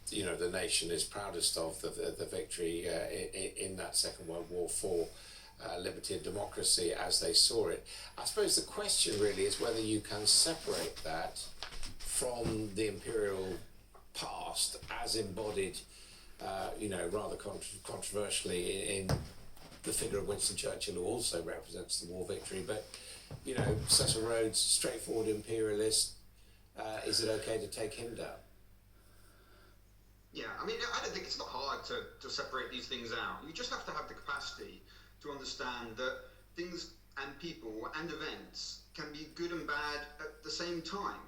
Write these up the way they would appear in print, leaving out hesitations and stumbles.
the nation is proudest of, the victory in that Second World War for liberty and democracy as they saw it. I suppose the question really is whether you can separate that from the imperial past as embodied, rather controversially in the figure of Winston Churchill, who also represents the war victory. But, Cecil Rhodes, straightforward imperialist, is it okay to take him down? Yeah, I mean, I don't think it's not hard to separate these things out. You just have to have the capacity to understand that things and people and events can be good and bad at the same time.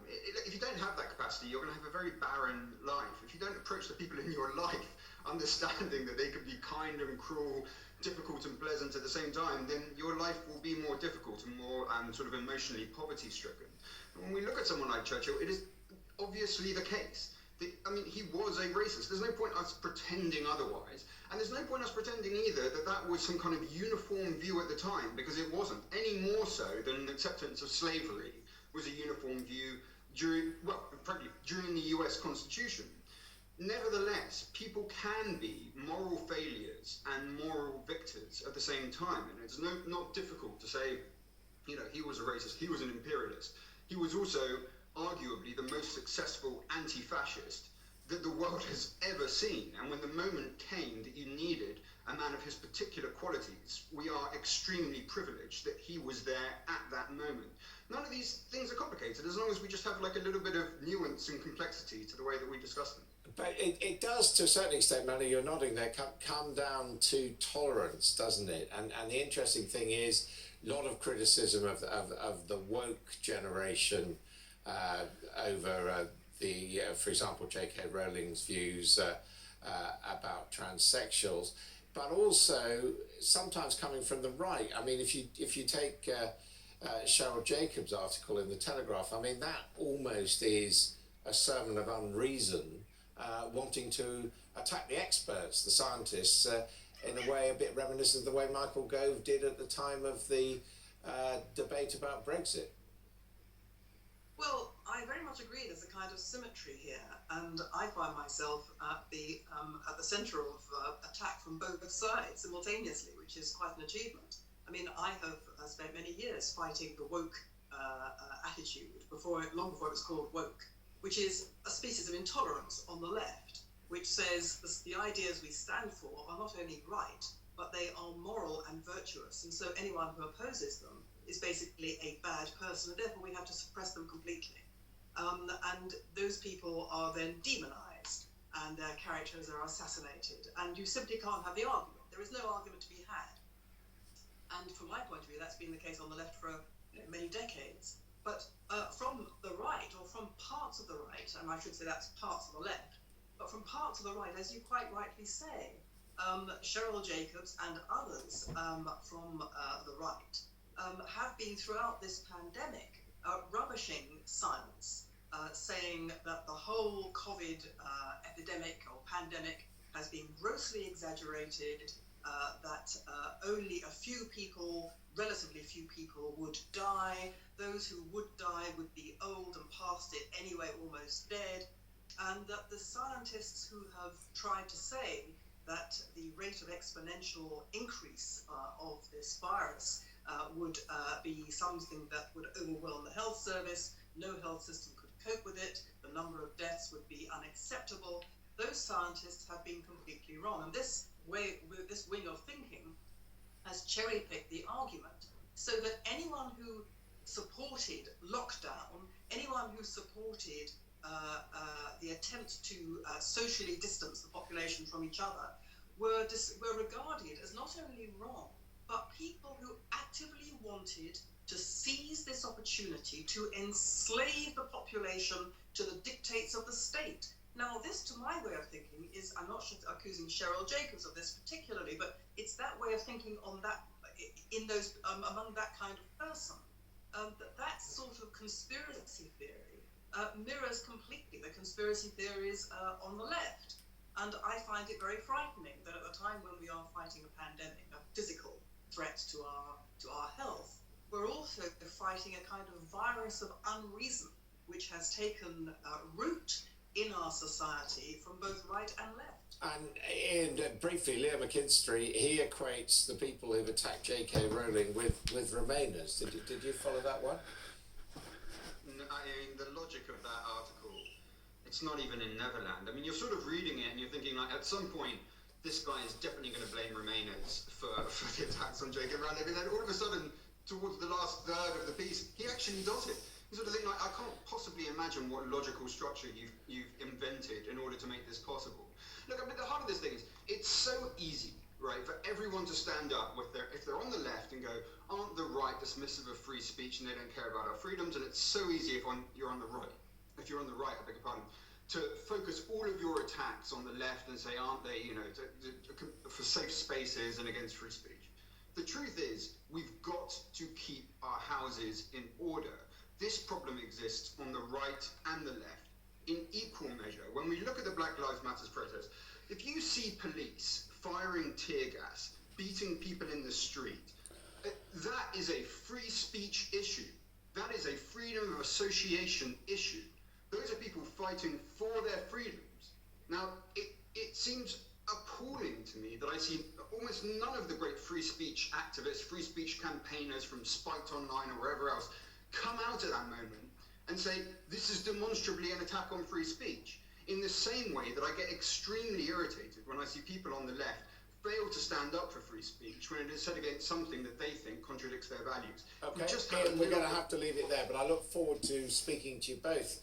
If you don't have that capacity, you're going to have a very barren life. If you don't approach the people in your life understanding that they could be kind and cruel, difficult and pleasant at the same time, then your life will be more difficult and more sort of emotionally poverty-stricken. And when we look at someone like Churchill, it is obviously the case. He was a racist. There's no point us pretending otherwise. And there's no point us pretending either that was some kind of uniform view at the time, because it wasn't, any more so than acceptance of slavery was a uniform view during the US Constitution. Nevertheless, people can be moral failures and moral victors at the same time. And it's not difficult to say, he was a racist, he was an imperialist. He was also arguably the most successful anti-fascist that the world has ever seen. And when the moment came that you needed a man of his particular qualities, we are extremely privileged that he was there at that moment. None of these things are complicated as long as we just have like a little bit of nuance and complexity to the way that we discuss them. But it does, to a certain extent, Melanie, you're nodding there, come down to tolerance, doesn't it? And the interesting thing is, a lot of criticism of the woke generation over for example, J.K. Rowling's views about transsexuals, but also sometimes coming from the right. I mean, if you take Cheryl Jacobs' article in the Telegraph, I mean, that almost is a sermon of unreason, wanting to attack the experts, the scientists, in a way a bit reminiscent of the way Michael Gove did at the time of the debate about Brexit. Well, I very much agree there's a kind of symmetry here, and I find myself at the centre of attack from both sides simultaneously, which is quite an achievement. I mean, I have spent many years fighting the woke attitude, long before it was called woke, which is a species of intolerance on the left, which says the ideas we stand for are not only right, but they are moral and virtuous, and so anyone who opposes them is basically a bad person, and therefore we have to suppress them completely. And those people are then demonized, and their characters are assassinated, and you simply can't have the argument. There is no argument to be had. And from my point of view, that's been the case on the left for many decades. But from the right, or from parts of the right, and I should say that's parts of the left, but from parts of the right, as you quite rightly say, Cheryl Jacobs and others from the right have been throughout this pandemic rubbishing science, saying that the whole COVID epidemic or pandemic has been grossly exaggerated, that only a few people, relatively few people, would die. Those who would die would be old and past it anyway, almost dead, and that the scientists who have tried to say that the rate of exponential increase of this virus would be something that would overwhelm the health service, no health system could cope with it, the number of deaths would be unacceptable. Those scientists have been completely wrong, and this wing of thinking has cherry-picked the argument so that anyone who supported lockdown, anyone who supported the attempt to socially distance the population from each other were regarded as not only wrong, but people who actively wanted to seize this opportunity to enslave the population to the dictates of the state. Now, this, to my way of thinking, is, I'm not accusing Cheryl Jacobs of this particularly, but it's that way of thinking on that, in those, among that kind of person. That sort of conspiracy theory mirrors completely the conspiracy theories on the left. And I find it very frightening that at the time when we are fighting a pandemic, a physical threat to our health, we're also fighting a kind of virus of unreason, which has taken root in our society from both right and left. And briefly, Leo McKinstry, he equates the people who've attacked J.K. Rowling with Remainers. Did you follow that one? I mean, the logic of that article, it's not even in Neverland. I mean, you're sort of reading it and you're thinking, like, at some point, this guy is definitely going to blame Remainers for the attacks on J.K. Rowling. And then all of a sudden, towards the last third of the piece, he actually does it. You sort of think, like, I can't possibly imagine what logical structure you've invented in order to make this possible. Look, I mean, the heart of this thing is, it's so easy, right, for everyone to stand up if they're on the left and go, aren't the right dismissive of free speech and they don't care about our freedoms? And it's so easy if you're on the right, I beg your pardon, to focus all of your attacks on the left and say, aren't they, for safe spaces and against free speech? The truth is, we've got to keep our houses in order. This problem exists on the right and the left in equal measure. When we look at the Black Lives Matter protests, if you see police firing tear gas, beating people in the street, that is a free speech issue. That is a freedom of association issue. Those are people fighting for their freedoms. Now, it seems appalling to me that I see almost none of the great free speech activists, free speech campaigners from Spiked Online or wherever else come out at that moment and say, this is demonstrably an attack on free speech. In the same way that I get extremely irritated when I see people on the left fail to stand up for free speech when it is set against something that they think contradicts their values. Okay, Ian, we're going to have to leave it there, but I look forward to speaking to you both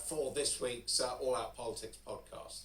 for this week's All Out Politics podcast.